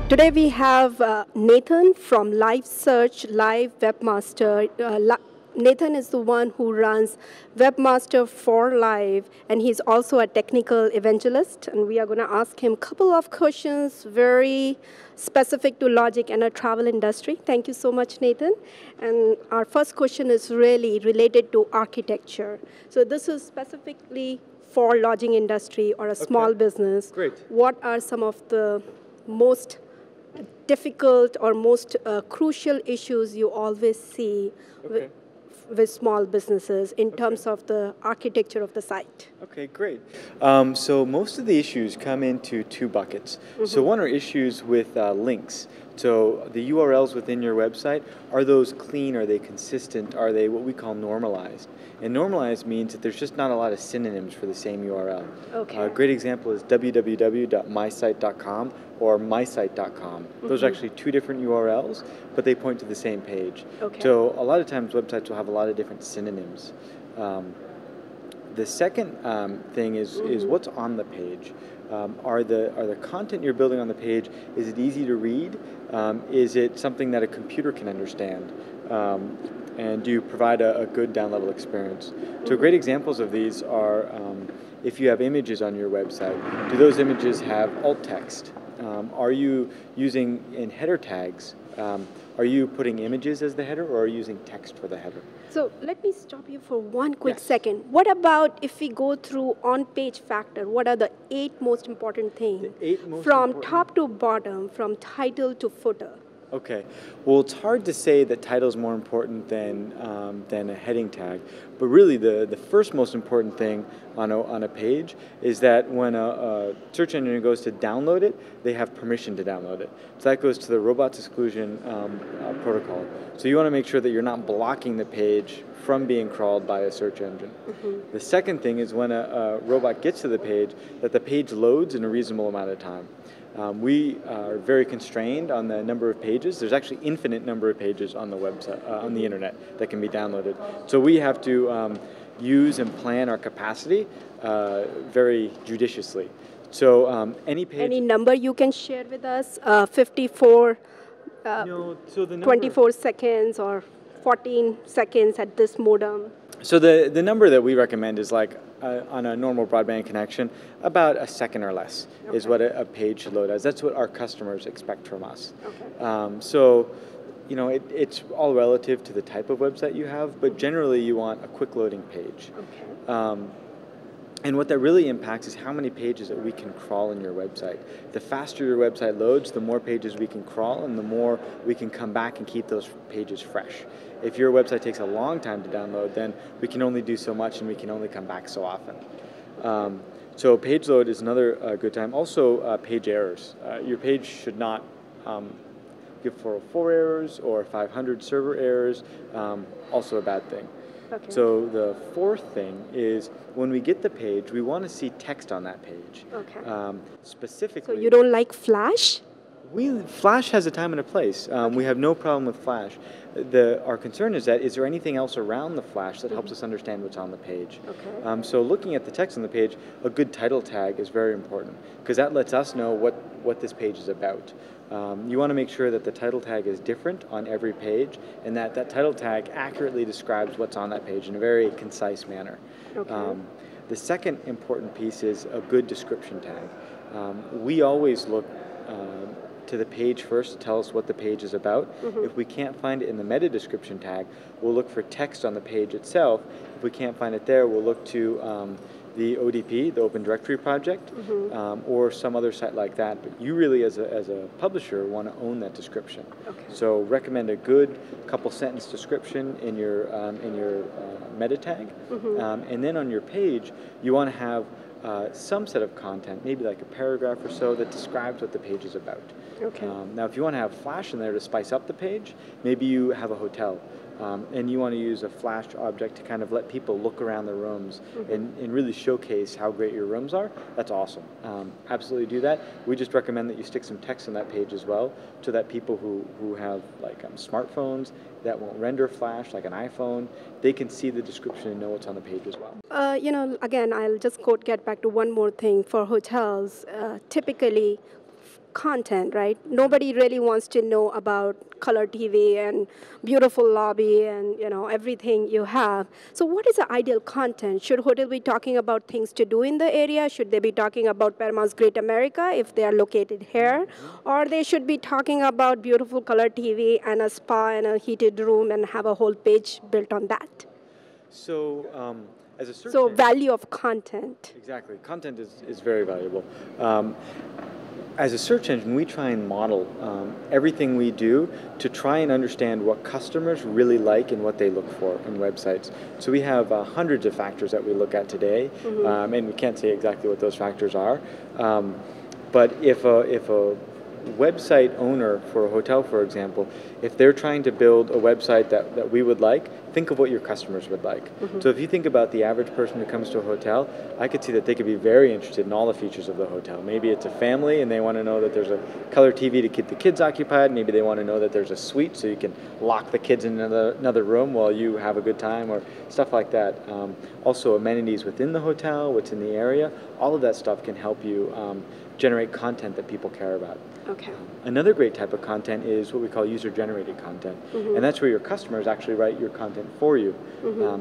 Today we have Nathan from Live Search, Live Webmaster. Nathan is the one who runs Webmaster for Live, and he's also a technical evangelist. And we are going to ask him a couple of questions very specific to logic and a travel industry. Thank you so much, Nathan. And our first question is really related to architecture. So this is specifically for lodging industry or a small business. Great. What are some of the most difficult or most crucial issues you always see with small businesses in terms of the architecture of the site? Okay, great. So most of the issues come into two buckets. So one are issues with links. So the URLs within your website, are those clean? Are they consistent? Are they what we call normalized? And normalized means that there's just not a lot of synonyms for the same URL. Okay. A great example is www.mysite.com or mysite.com. Those are actually two different URLs, but they point to the same page. Okay. So a lot of times websites will have a lot of different synonyms. The second thing is what's on the page. Are the content you're building on the page, is it easy to read? Is it something that a computer can understand? And do you provide a good down-level experience? So great examples of these are if you have images on your website, do those images have alt text? Are you using in header tags? Are you putting images as the header, or are you using text for the header? So let me stop you for one quick second. What about if we go through on-page factor? What are the 8 most important things? The 8 most from important... top to bottom, from title to footer? Okay, well, it's hard to say that title is more important than a heading tag, but really the first most important thing on a page is that when a search engine goes to download it, they have permission to download it. So that goes to the robots exclusion protocol. So you want to make sure that you're not blocking the page from being crawled by a search engine. The second thing is when a robot gets to the page, that the page loads in a reasonable amount of time. We are very constrained on the number of pages. There's actually infinite number of pages on the website, on the internet that can be downloaded. So we have to use and plan our capacity very judiciously. So any page... Any number you can share with us? 54, no, so the number, 24 seconds or 14 seconds at this modem? So the number that we recommend is like on a normal broadband connection, about a second or less is what a page should load as. That's what our customers expect from us. So, you know, it's all relative to the type of website you have, but generally you want a quick loading page. And what that really impacts is how many pages that we can crawl in your website. The faster your website loads, the more pages we can crawl, and the more we can come back and keep those pages fresh. If your website takes a long time to download, then we can only do so much and we can only come back so often. So page load is another good time. Also, page errors. Your page should not give 404 errors or 500 server errors, also a bad thing. So the fourth thing is when we get the page, we want to see text on that page. Specifically. So you don't like Flash? Flash has a time and a place. We have no problem with Flash. Our concern is there anything else around the Flash that helps us understand what's on the page? So looking at the text on the page, a good title tag is very important because that lets us know what this page is about. You want to make sure that the title tag is different on every page and that title tag accurately describes what's on that page in a very concise manner. The second important piece is a good description tag. We always look to the page first to tell us what the page is about. If we can't find it in the meta description tag, we'll look for text on the page itself. If we can't find it there, we'll look to the ODP, the Open Directory Project, or some other site like that. But you really, as a publisher, want to own that description. So recommend a good couple sentence description in your meta tag, and then on your page, you want to have some set of content, maybe like a paragraph or so, that describes what the page is about. Now, if you want to have Flash in there to spice up the page, maybe you have a hotel, and you want to use a Flash object to kind of let people look around the rooms and really showcase how great your rooms are. That's awesome. Absolutely do that. We just recommend that you stick some text on that page as well, so that people who have like smartphones that won't render Flash, like an iPhone, they can see the description and know what's on the page as well. You know, again, I'll just get back to one more thing. For hotels, typically content, right? Nobody really wants to know about color TV and beautiful lobby and everything you have. So what is the ideal content? Should hotel be talking about things to do in the area? Should they be talking about Paramount's Great America if they are located here? Or they should be talking about beautiful color TV and a spa and a heated room and have a whole page built on that? So, as a search So engine, value of content. exactly, content is very valuable. As a search engine, we try and model everything we do to try and understand what customers really like and what they look for in websites. So we have hundreds of factors that we look at today, and we can't say exactly what those factors are. But if a website owner for a hotel, for example, if they're trying to build a website that we would like, think of what your customers would like. So if you think about the average person who comes to a hotel, I could see that they could be very interested in all the features of the hotel. Maybe it's a family and they want to know that there's a color TV to keep the kids occupied. Maybe they want to know that there's a suite so you can lock the kids in another room while you have a good time, or stuff like that. Also amenities within the hotel, what's in the area, all of that stuff can help you generate content that people care about. Okay. Another great type of content is what we call user-generated content, and that's where your customers actually write your content for you.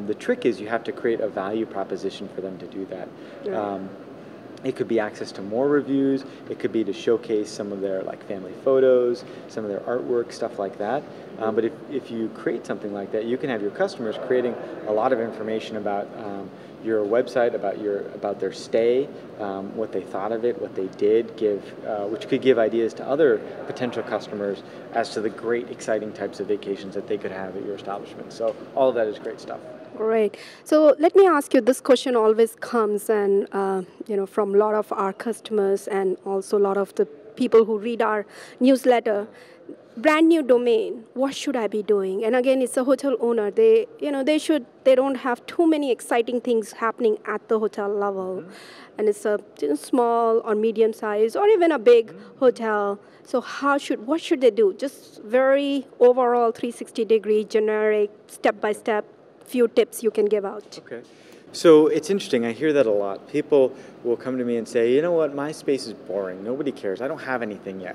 The trick is you have to create a value proposition for them to do that. Right. It could be access to more reviews. It could be to showcase some of their family photos, some of their artwork, stuff like that. But if you create something like that, you can have your customers creating a lot of information about your website, about their stay, what they thought of it, what they did, which could give ideas to other potential customers as to the great, exciting types of vacations that they could have at your establishment. So all of that is great stuff. Great. So let me ask you, this question always comes and from a lot of our customers and also a lot of the people who read our newsletter. Brand new domain, what should I be doing? And again, it's a hotel owner. They don't have too many exciting things happening at the hotel level. And it's a small or medium size or even a big hotel. So what should they do? Just very overall 360-degree, generic, step-by-step, few tips you can give out. Okay. So it's interesting. I hear that a lot. People will come to me and say, you know what, my space is boring. Nobody cares. I don't have anything yet.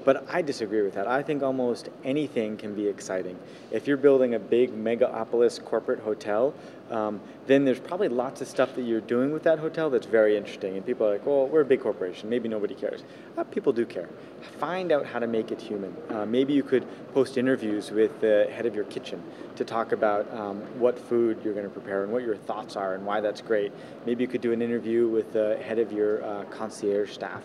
But I disagree with that. I think almost anything can be exciting. If you're building a big megapolis corporate hotel, then there's probably lots of stuff that you're doing with that hotel that's very interesting. And people are like, well, we're a big corporation. Maybe nobody cares. People do care. Find out how to make it human. Maybe you could post interviews with the head of your kitchen to talk about what food you're going to prepare and what your thoughts are and why that's great. Maybe you could do an interview with the head of your concierge staff.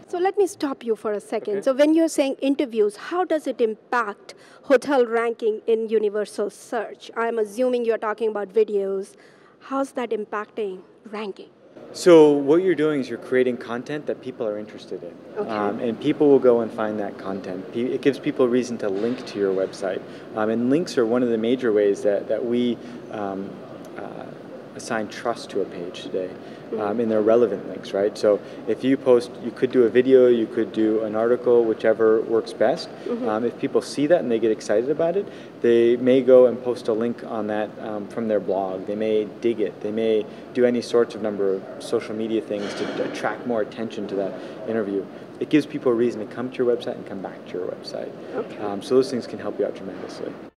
So let me stop you for a second. Okay. So when you're saying interviews, how does it impact hotel ranking in universal search? I'm assuming you're talking about videos. How's that impacting ranking? So what you're doing is you're creating content that people are interested in. Okay. And people will go and find that content. It gives people a reason to link to your website. And links are one of the major ways that we assign trust to a page today. And they're relevant links, right? So if you post, you could do a video, you could do an article, whichever works best. If people see that and they get excited about it, they may go and post a link on that from their blog. They may dig it. They may do any sorts of number of social media things to attract more attention to that interview. It gives people a reason to come to your website and come back to your website. Okay. So those things can help you out tremendously.